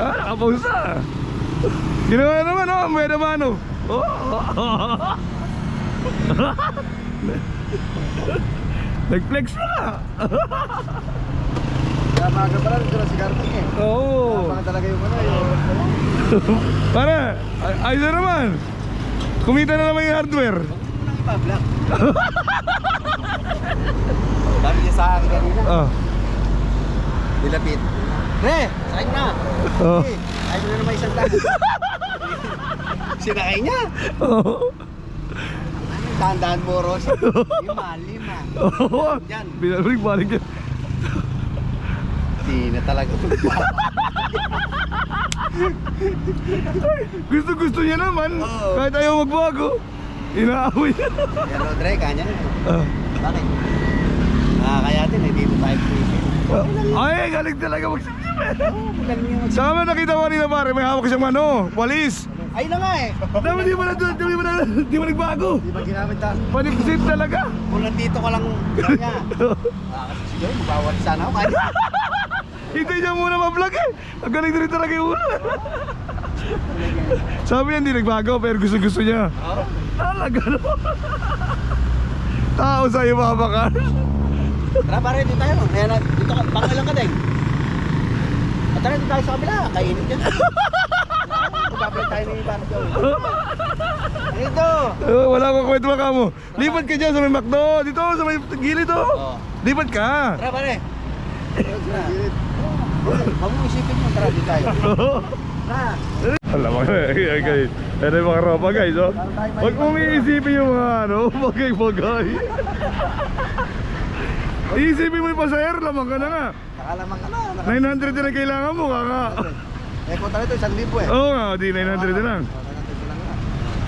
Nakapausa. Ginawa naman, oh, may naman, oh. Nag-flex na. Kaya maaga pala rin sila si Karting eh. Oo. Napaka talaga yung ano yung... Para, ayos na naman. Kumita na naman yung hardware. Huwag mo nang ipa-vlog. Sabi niya sa akin kanina. Oh. Nilapit. Pre, sakay na. Oh. Okay, ayaw na naman isang tahan. Sinakay niya. Oh. Dahan-dahan mo, Ross. Lima. Oh. Yan. Binalik yan. Di na talaga. Gusto niya naman. Oo. Kahit ayaw magbago. Inaamoy niya. Pero Dre, kanya na. Ah. Bakit? Kaya din eh, dito tayo fishing. Ay, galing talaga magsipsip eh. Magaling yung mag- Saka man nakita ko kanina pare, may hawak siyang ano, walis. Ay na nga eh. Dapat di mo nagbago. Di ba ginamit ta? Panipsip talaga. Kung nandito ka lang kanya. Kasi siguro magbawal sana ako. Kaya Hintay niya muna ma-vlog eh. Ang galing na rin talaga yung ulo. Sabi niya hindi nagbago pero gusto niya. Talaga no. Tao sa'yo mabakan. tara pare, dito tayo. Ayan, dito ka, pangilang ka din. At tara, dito tayo sa kabila. Kainit yan. Babalik tayo ni Barjo. Dito. Wala akong kwento ka mo. Lipat ka dyan sa may McDo. Dito sa may gilid to. Lipat ka. Tara pare. Huwag mo isipin mo, tara dito tayo. Tara. Alam mo guys. Ano yung mga ropa guys oh. Huwag mong iisipin yung mga ano, bagay-bagay. Iisipin mo yung pasahero, lamang ka na nga. Nakalamang ka na. 900 din ang kailangan mo, kaka. Eh, kung talaga ito, 1,000 eh. Oo nga, di 900 din lang.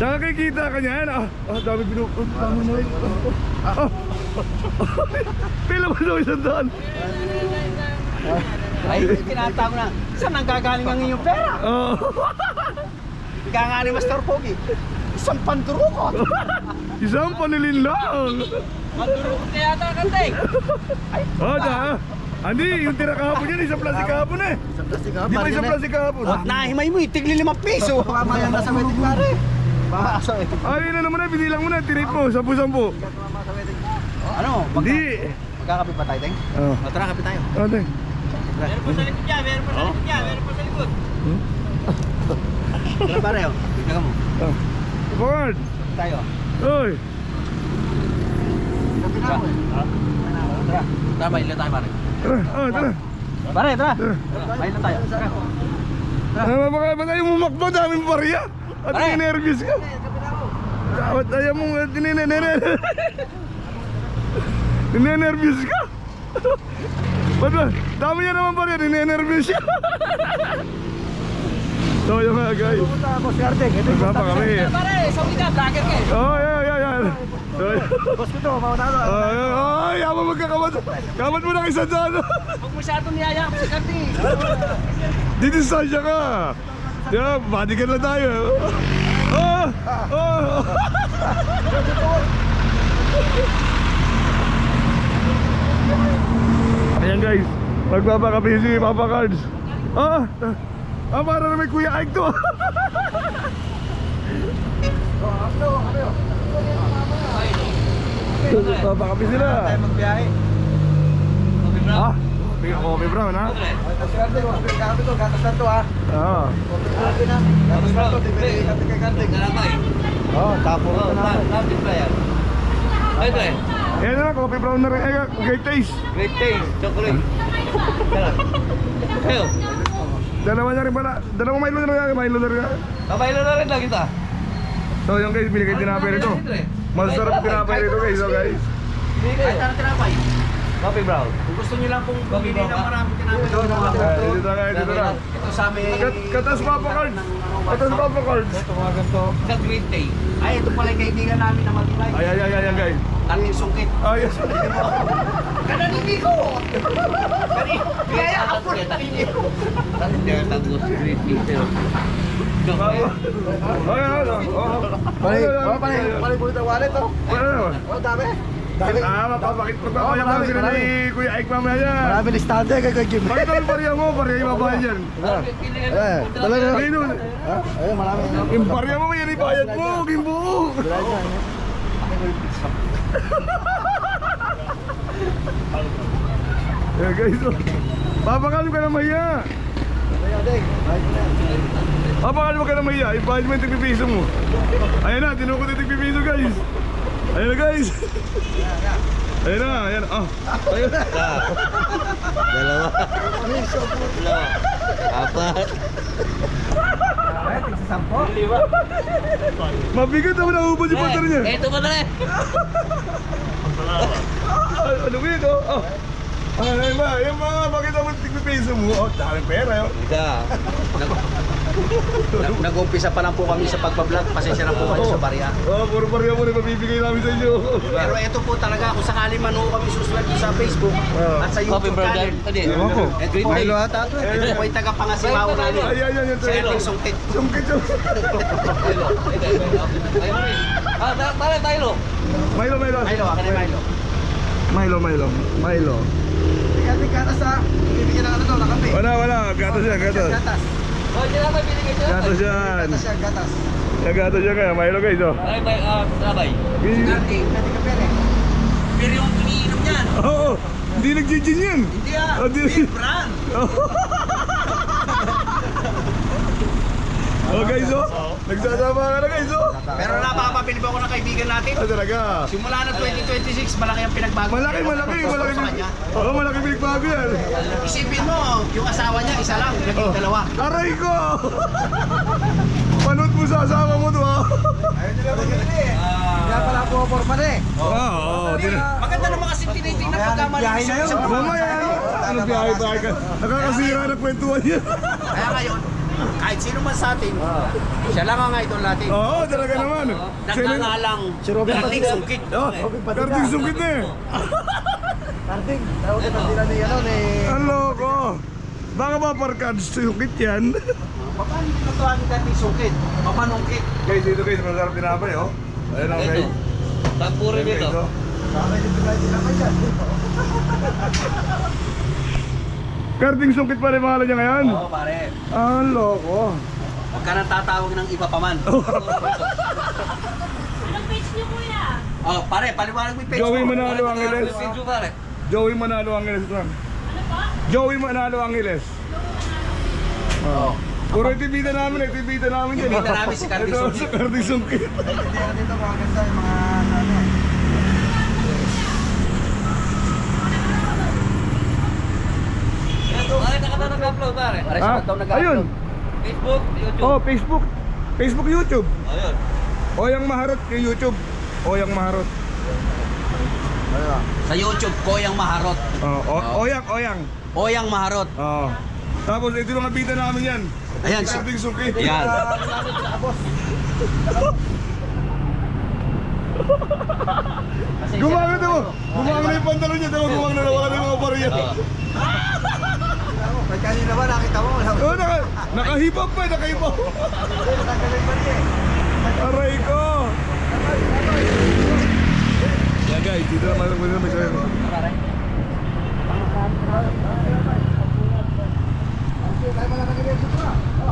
Tsaka kay kita ka niyan. Dami pinupun. Dami mo rin. Pila mo daw isang daan. Ay, tinatawag mo na. Saan ang gagaling ang iyong pera? Oo. Ika nga ni Master Pogi. Isang pandurukot. Isang panilin lang. Pandurukot na yata ang kanting. Ay, Andi, yung tira kahapon yan, isang plastic kahapon eh. isang plastic ha? Di ba isang plastic kahapon? Huwag nahimay mo, itigli 5 piso. Baka mayang nasa wedding pare. Baka sa wedding. Ay, na naman na, binilang mo na, tinip mo, 10-10. Ano? Hindi. Magkakape pa tayo, Teng? Oo. Tara, kape tayo. Ate. Meron pa sa likod niya, meron pa sa likod niya, meron pa sa likod. Tara pare, oh. Tignan mo. Bukod. Tayo. Uy. Tara. Tara. Tara, maila tayo pare. Tara, tara. Pare, tara. Tara. Maila tayo. Tara. Baka tayo mumakbo, daming barya. At Pare. ninervyos ka. At ayaw mong ninenervyos ka. Ba't ba? Dami niya naman barya, ninenervyos siya. So yung mga guys. Pupunta ako si Ardeng. Magbaba kami. Pare, sa ka, vlogger ka eh. Oh, yan. So, Boss ko to, mauna ka. ay, yaman magkakamat. Kamat mo na kay Sanjano. Huwag masyadong niyayakap si Ardeng. Dito sa Sasha ka. Yeah, bodyguard na tayo. Ayan guys, magbabakapi si Papa Cards. Para na may Kuya Ike to. Babakapi sila. Tayo magbiyahe. Coffee brown ha? Si Ardeng, kami to, gatas na to ha. Gatas na to, di ba kami kay Ardeng. Tapos na namin. Ayan na lang, coffee brown na rin. Great taste. Great taste, chocolate. Kayo? Dalawa na rin pala. Dalawang Milo na rin. Milo na rin. Kabaylo na rin lang kita. So yung guys, binigay tinapay rito. Masarap tinapay rito guys. So guys. Kahit na tinapay. Coffee brown. Kung gusto niyo lang pong bumili ng maraming tinapay. Dito na guys, dito na. Ito sa amin. Katas Papa Cards. Katas Papa Cards. Ito mga ganito. Sa Great Day. Ay, ito pala yung kaibigan namin na mag-live. Ay guys. Tating sungkit. Ay, yes. Kananindi ko! Kaya ako nanindi ko. Tating tatlo sa Great Day. Pero... Balik ulit ang wallet oh. Oh, dami. Mapapakit pa ako yung marami, sila marami. ni Kuya Ike mamaya yan. Marami listado kay Kuya Jim. Bakit ang barya mo? Barya yung babae dyan. Talaga. Ayun, Ayun, marami. yung barya mo, yan ibayad mo, yung buo. Yeah, guys, papakalo ka na mahiya. Papakalo ka na mahiya, ibayad mo yung tigpipiso mo. Ayan na, tinukot yung tigpipiso guys. Ayan na guys. Ayan na, ayan. Oh, ayan na. Dalawa. Apat. Ay, tigsasampo. Mabigat naman ang ubod yung patar niya. Ito ba na eh? Ano ba yun? Oh. Ay, ba? Yung mga bakit naman tigpipiso mo? Oh, daming pera yun. Nag-umpisa pa lang po kami sa pagbablog. Pasensya na po kayo sa barya. Oh, puro barya mo na mabibigay namin sa inyo. Pero ito po talaga, kung sakali man ho kami susulat sa Facebook at sa Coffee YouTube burger. channel. Hindi. Ewan ko. Green Day. Ito po yung tagapangasimaw namin. Ayan, yan. Sa ating sungkit. Sungkit. Tara tayo. Milo. Milo, akin na Milo. Milo. Ikating gatas ha. Bibigyan ng ano to, nakape. Wala. Gatas yan, gatas. Gatas. Oh, hindi naman binigay siya. Gatas yan. Gatas yan, gatas. Yung gatas yan kaya. Milo guys, oh. Sabay. Pwede ka pere. Pero yung iniinom niyan. Oo. Hindi nag-gin yan. Hindi ah. Oh, di- Brand. Oh guys, oh. Nagsasama ka na guys, oh. Pero napakapapili ba ako ng kaibigan natin? Ah, talaga. Simula ng 2026, malaki ang pinagbago. Malaki. Sa kanya. Oo, malaki pinagbago yan. Isipin mo, yung asawa niya, isa lang, naging dalawa. Aray ko! Panood mo sa asawa mo to, ah. Ayun nila maganda eh. Kaya pala po forma na eh. Oo. Maganda naman kasi tinitingnan pagkamali sa Mamaya, ano biyahe ka? Nakakasira na kwentuhan yan. Kaya ngayon, kahit sino man sa atin, siya lang ang idol natin. Oo, talaga naman. Nagngangalang Karting Sungkit. Oh, karting sungkit na eh. Karting, tawag na nila ni ano ni... Ang loko. Baka ba parkad sungkit yan? Paano hindi na tawagin Karting Sungkit? Papanungkit. Guys, dito guys, masarap tinapay, oh. Ayun lang guys. Tampuri dito. Bakit hindi tayo tinapay dyan? Karting sungkit pa rin pangalan niya ngayon? Oo pare. Ang loko. Huwag ka nang tatawag ng iba pa man. Anong page niyo kuya? Oh pare, paliwanag mo yung page Joey mo. Manalo Angeles. Video pare. Joey Manalo Angeles. Ano po? Joey Manalo Angeles. Oo. Puro tibita namin, tibita namin yan. Tibita namin si Karting Ito, Sungkit. si Karting sungkit. Dito mga ganda yung mga ano. Pare, nag-upload pare. Pare Ah, sa daw ayun. Facebook, YouTube. Oh, Facebook, YouTube. Ayun. Oyang Maharot kay YouTube. Oyang Maharot. Sa YouTube, Koyang Maharot. Oyang. Oyang Maharot. Oh. Tapos ito yung nabita namin yan. Ayan, Si Karting sungkit. Yan. Gumagano daw. Gumagano yung pantalon niya. Daw gumagano na wala na yung mga bariya. Kanina ba nakita mo? Oh, nakahipap pa, nakahipap. Aray ko. Yeah guys, dito naman ako naman sa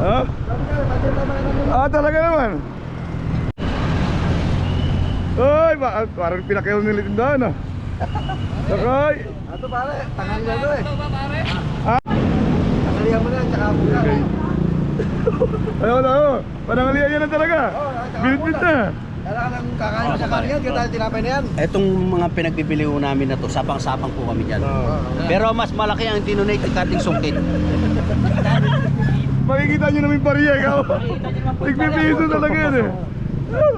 Ha? Ah, talaga naman. Ay, parang pinakayaw nila tindahan ah. Sakay. Ato pare, tangan na to eh. Ito ba pare? Tanghalian mo na, tsaka buka. Ayun na, oh. Panangalian yan na talaga. Binit na. Kailangan ng kakain sa kanya, kaya tayo tinapay na yan. Etong mga pinagpipili ho namin na to, sapang-sapang po kami dyan. Pero mas malaki ang dinonate ng Karting Sungkit. Makikita nyo namin pariya ikaw. Tigpipiso talaga yan eh.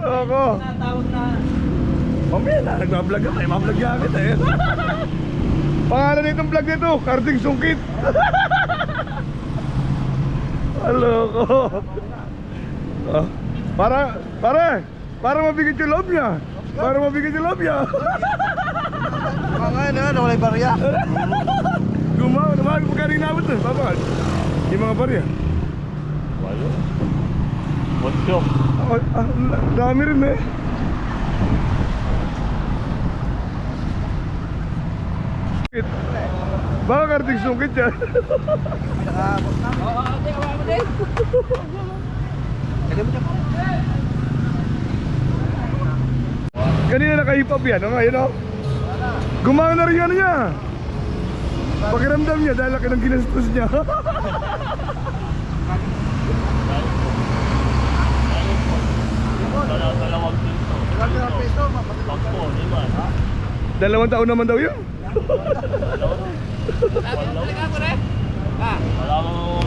Ako. Tawag na... Mamaya na, nagbablog ka. May mablog yan kita eh. Pangalan nitong vlog nito, Karting Sungkit. Hello ko. Oh, para mabigat yung loob niya. Para mabigat yung loob niya. Mga ano, wala yung barya. Gumawa, pagkaring nabot na. Papakal. Yung mga barya. Walo. Walo. Dami rin eh. Baka karting sungkit yan. Pinakabot na. Oo, hindi ka mo din. Lagyan mo dyan. Kanina naka-hip-hop yan, oh, ngayon oh. Gumana rin ano niya. Pakiramdam niya dahil laki ng ginastos niya. Dalawang piso. Dalawang piso. Pagpo, di ba? 2 taon naman daw yun. Halika mo rin. Ah. Wala mo